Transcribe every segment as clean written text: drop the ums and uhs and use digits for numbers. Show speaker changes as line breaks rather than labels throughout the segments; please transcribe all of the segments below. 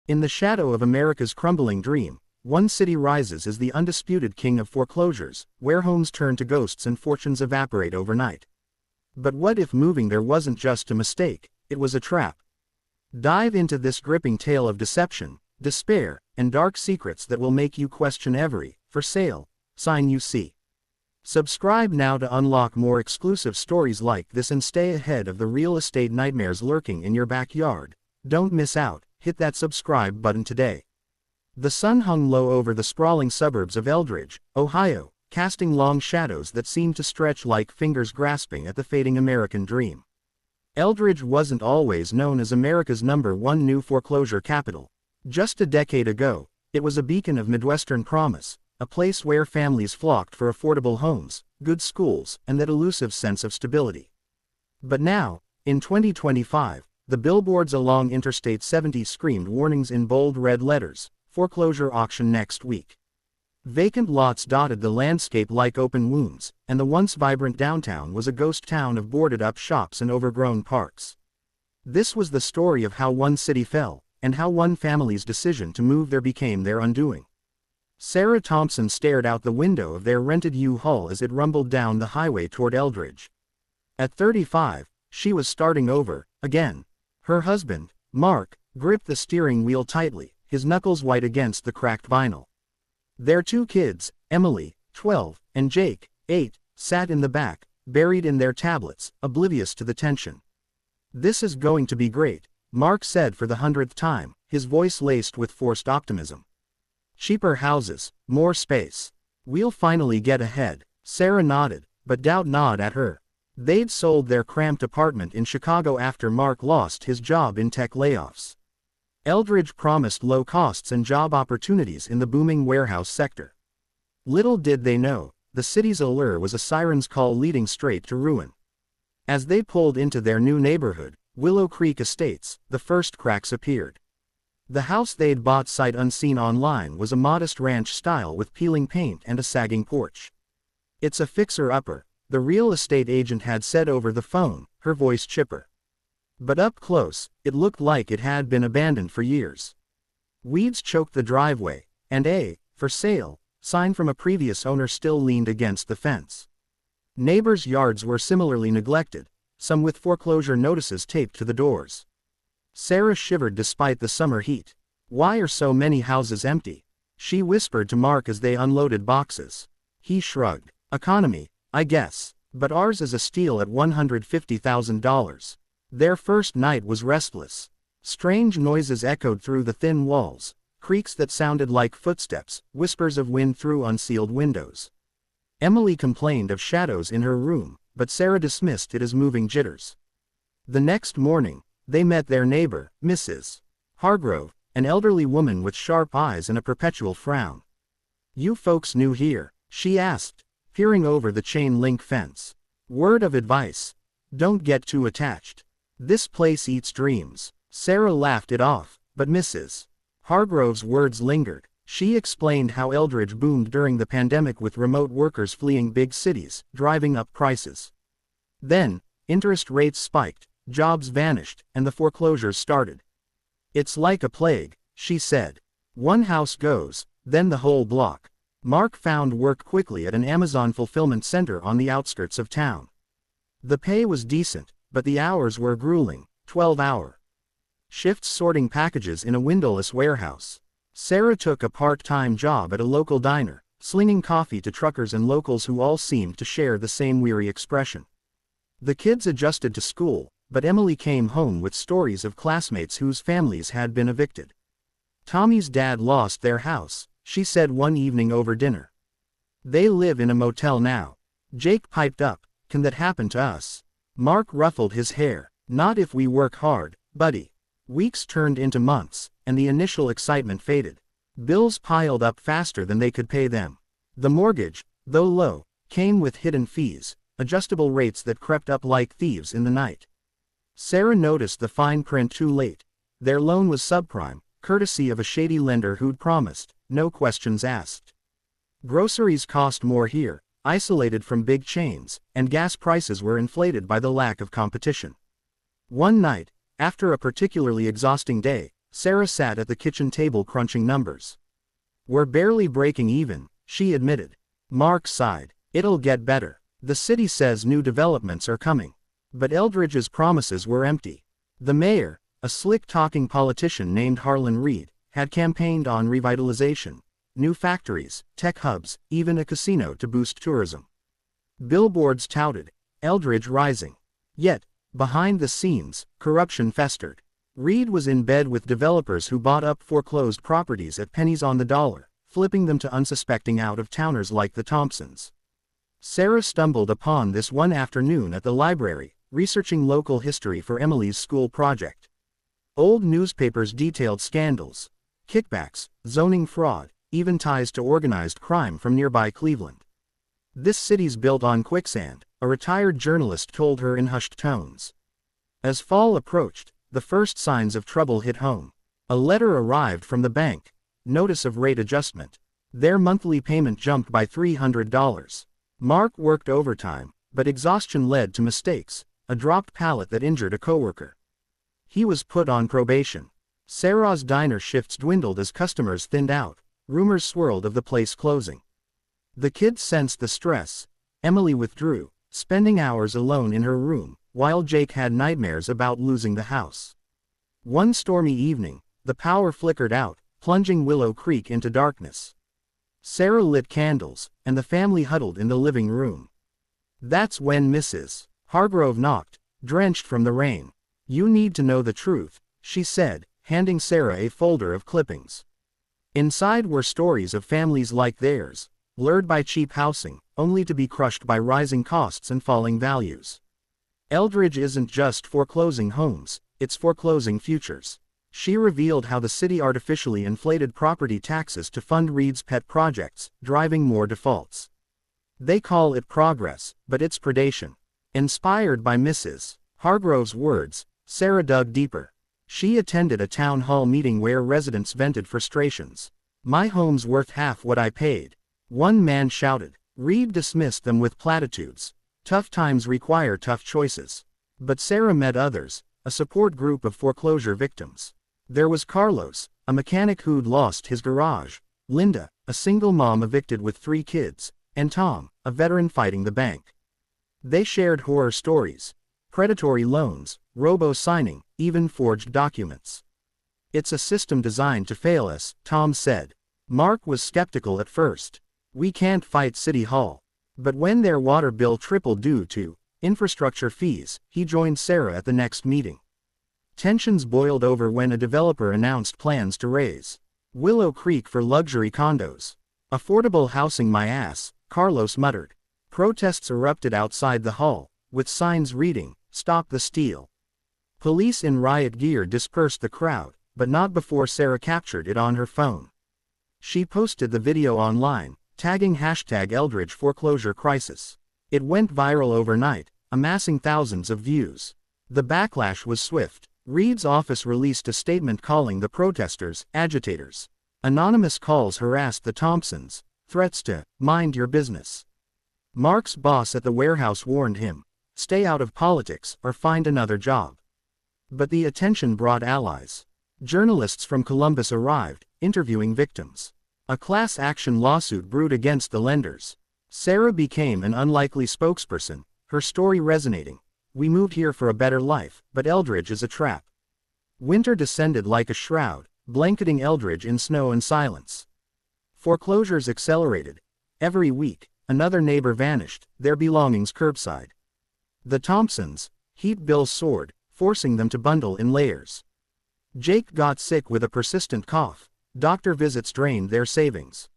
In the shadow of America's crumbling dream, one city rises as the undisputed king of foreclosures, where homes turn to ghosts and fortunes evaporate overnight. But what if moving there wasn't just a mistake, it was a trap? Dive into this gripping tale of deception, despair, and dark secrets that will make you question every for sale sign you see. Subscribe now to unlock more exclusive stories like this and stay ahead of the real estate nightmares lurking in your backyard. Don't miss out, hit that subscribe button today. The sun hung low over the sprawling suburbs of Eldridge, Ohio, casting long shadows that seemed to stretch like fingers grasping at the fading American dream. Eldridge wasn't always known as America's #1 new foreclosure capital. Just a decade ago, it was a beacon of Midwestern promise, a place where families flocked for affordable homes, good schools, and that elusive sense of stability. But now, in 2025, the billboards along Interstate 70 screamed warnings in bold red letters: foreclosure auction next week. Vacant lots dotted the landscape like open wounds, and the once vibrant downtown was a ghost town of boarded-up shops and overgrown parks. This was the story of how one city fell, and how one family's decision to move there became their undoing. Sarah Thompson stared out the window of their rented U-Haul as it rumbled down the highway toward Eldridge. At 35, she was starting over, again. Her husband, Mark, gripped the steering wheel tightly, his knuckles white against the cracked vinyl. Their two kids, Emily, 12, and Jake, 8, sat in the back, buried in their tablets, oblivious to the tension. "This is going to be great," Mark said for the 100th time, his voice laced with forced optimism. "Cheaper houses, more space. We'll finally get ahead." Sarah nodded, but doubt gnawed at her. They'd sold their cramped apartment in Chicago after Mark lost his job in tech layoffs. Eldridge promised low costs and job opportunities in the booming warehouse sector. Little did they know, the city's allure was a siren's call leading straight to ruin. As they pulled into their new neighborhood, Willow Creek Estates, the first cracks appeared. The house they'd bought sight unseen online was a modest ranch style with peeling paint and a sagging porch. "It's a fixer-upper," the real estate agent had said over the phone, her voice chipper. But up close, it looked like it had been abandoned for years. Weeds choked the driveway, and a "for sale" sign from a previous owner still leaned against the fence. Neighbors' yards were similarly neglected, some with foreclosure notices taped to the doors. Sarah shivered despite the summer heat. "Why are so many houses empty?" she whispered to Mark as they unloaded boxes. He shrugged. "Economy, I guess, but ours is a steal at $150,000. Their first night was restless. Strange noises echoed through the thin walls, creaks that sounded like footsteps, whispers of wind through unsealed windows. Emily complained of shadows in her room, but Sarah dismissed it as moving jitters. The next morning, they met their neighbor, Mrs. Hargrove, an elderly woman with sharp eyes and a perpetual frown. "You folks new here?" she asked, peering over the chain-link fence. "Word of advice: don't get too attached. This place eats dreams." Sarah laughed it off, but Mrs. Hargrove's words lingered. She explained how Eldridge boomed during the pandemic with remote workers fleeing big cities, driving up prices. Then, interest rates spiked, jobs vanished, and the foreclosures started. "It's like a plague," she said. "One house goes, then the whole block." Mark found work quickly at an Amazon fulfillment center on the outskirts of town. The pay was decent, but the hours were grueling, 12-hour shifts sorting packages in a windowless warehouse. Sarah took a part-time job at a local diner, slinging coffee to truckers and locals who all seemed to share the same weary expression. The kids adjusted to school, but Emily came home with stories of classmates whose families had been evicted. "Tommy's dad lost their house," she said one evening over dinner. "They live in a motel now." Jake piped up, "Can that happen to us?" Mark ruffled his hair. "Not if we work hard, buddy." Weeks turned into months, and the initial excitement faded. Bills piled up faster than they could pay them. The mortgage, though low, came with hidden fees, adjustable rates that crept up like thieves in the night. Sarah noticed the fine print too late. Their loan was subprime, courtesy of a shady lender who'd promised, no questions asked. Groceries cost more here, isolated from big chains, and gas prices were inflated by the lack of competition. One night, after a particularly exhausting day, Sarah sat at the kitchen table crunching numbers. "We're barely breaking even," she admitted. Mark sighed. "It'll get better. The city says new developments are coming." But Eldridge's promises were empty. The mayor, a slick-talking politician named Harlan Reed, had campaigned on revitalization, new factories, tech hubs, even a casino to boost tourism. Billboards touted, "Eldridge rising." Yet, behind the scenes, corruption festered. Reed was in bed with developers who bought up foreclosed properties at pennies on the dollar, flipping them to unsuspecting out-of-towners like the Thompsons. Sarah stumbled upon this one afternoon at the library, researching local history for Emily's school project. Old newspapers detailed scandals, kickbacks, zoning fraud, even ties to organized crime from nearby Cleveland. "This city's built on quicksand," a retired journalist told her in hushed tones. As fall approached, the first signs of trouble hit home. A letter arrived from the bank, notice of rate adjustment. Their monthly payment jumped by $300. Mark worked overtime, but exhaustion led to mistakes, a dropped pallet that injured a coworker. He was put on probation. Sarah's diner shifts dwindled as customers thinned out, rumors swirled of the place closing. The kids sensed the stress. Emily withdrew, spending hours alone in her room, while Jake had nightmares about losing the house. One stormy evening, the power flickered out, plunging Willow Creek into darkness. Sarah lit candles, and the family huddled in the living room. That's when Mrs. Hargrove knocked, drenched from the rain. "You need to know the truth," she said, handing Sarah a folder of clippings. Inside were stories of families like theirs, lured by cheap housing, only to be crushed by rising costs and falling values. Eldridge isn't just foreclosing homes, it's foreclosing futures. She revealed how the city artificially inflated property taxes to fund Reed's pet projects, driving more defaults. They call it progress, but it's predation. Inspired by Mrs. Hargrove's words, Sarah dug deeper. She attended a town hall meeting where residents vented frustrations. "My home's worth half what I paid," one man shouted. Reed dismissed them with platitudes. Tough times require tough choices. But Sarah met others, a support group of foreclosure victims. There was Carlos, a mechanic who'd lost his garage, Linda, a single mom evicted with 3 kids, and Tom, a veteran fighting the bank. They shared horror stories, predatory loans, robo-signing, even forged documents. "It's a system designed to fail us," Tom said. Mark was skeptical at first. "We can't fight City Hall." But when their water bill tripled due to infrastructure fees, he joined Sarah at the next meeting. Tensions boiled over when a developer announced plans to raise Willow Creek for luxury condos. "Affordable housing my ass," Carlos muttered. Protests erupted outside the hall, with signs reading, "Stop the steal." Police in riot gear dispersed the crowd, but not before Sarah captured it on her phone. She posted the video online, tagging #Eldridge Foreclosure Crisis. It went viral overnight, amassing thousands of views. The backlash was swift. Reed's office released a statement calling the protesters agitators. Anonymous calls harassed the Thompsons, threats to "mind your business." Mark's boss at the warehouse warned him, "Stay out of politics or find another job." But the attention brought allies. Journalists from Columbus arrived, interviewing victims. A class action lawsuit brewed against the lenders. Sarah became an unlikely spokesperson, her story resonating. "We moved here for a better life, but Eldridge is a trap." Winter descended like a shroud, blanketing Eldridge in snow and silence. Foreclosures accelerated. Every week, another neighbor vanished, their belongings curbside. The Thompsons, heat bills soared, forcing them to bundle in layers. Jake got sick with a persistent cough. Doctor visits drained their savings.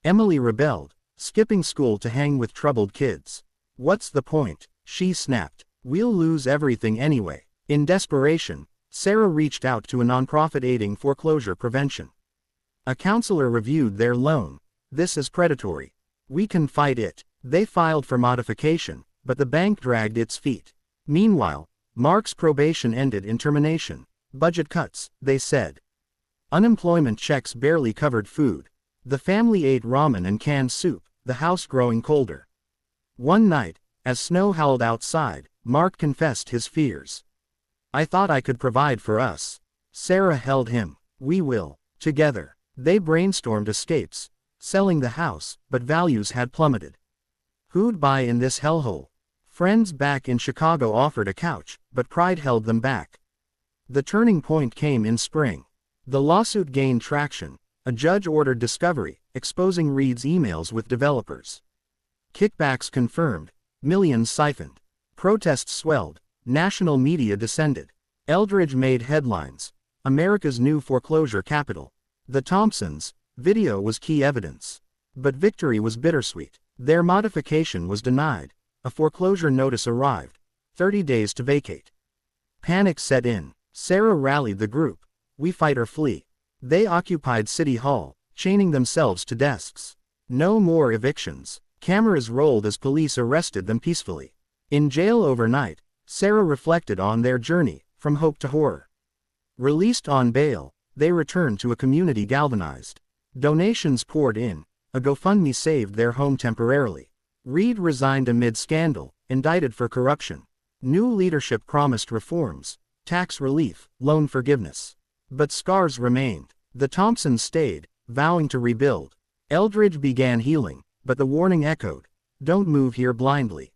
Emily rebelled, skipping school to hang with troubled kids. "What's the point?" she snapped. "We'll lose everything anyway." In desperation, Sarah reached out to a nonprofit aiding foreclosure prevention. A counselor reviewed their loan. "This is predatory. We can fight it." They filed for modification, but the bank dragged its feet. Meanwhile, Mark's probation ended in termination. "Budget cuts," they said. Unemployment checks barely covered food. The family ate ramen and canned soup, the house growing colder. One night, as snow howled outside, Mark confessed his fears. "I thought I could provide for us." Sarah held him. We will. Together. They brainstormed escapes. Selling the house, but values had plummeted. Who'd buy in this hellhole? Friends back in Chicago offered a couch, but pride held them back. The turning point came in spring. The lawsuit gained traction. A judge ordered discovery, exposing Reed's emails with developers. Kickbacks confirmed. Millions siphoned. Protests swelled. National media descended. Eldridge made headlines. America's new foreclosure capital. The Thompsons' video was key evidence. But victory was bittersweet. Their modification was denied. A foreclosure notice arrived. 30 days to vacate. Panic set in. Sarah rallied the group. We fight or flee. They occupied City Hall, chaining themselves to desks. No more evictions. Cameras rolled as police arrested them peacefully. In jail overnight, Sarah reflected on their journey, from hope to horror. Released on bail, they returned to a community galvanized. Donations poured in. A GoFundMe saved their home temporarily. Reed resigned amid scandal, indicted for corruption. New leadership promised reforms, tax relief, loan forgiveness. But scars remained. The Thompsons stayed, vowing to rebuild. Eldridge began healing, but the warning echoed. Don't move here blindly.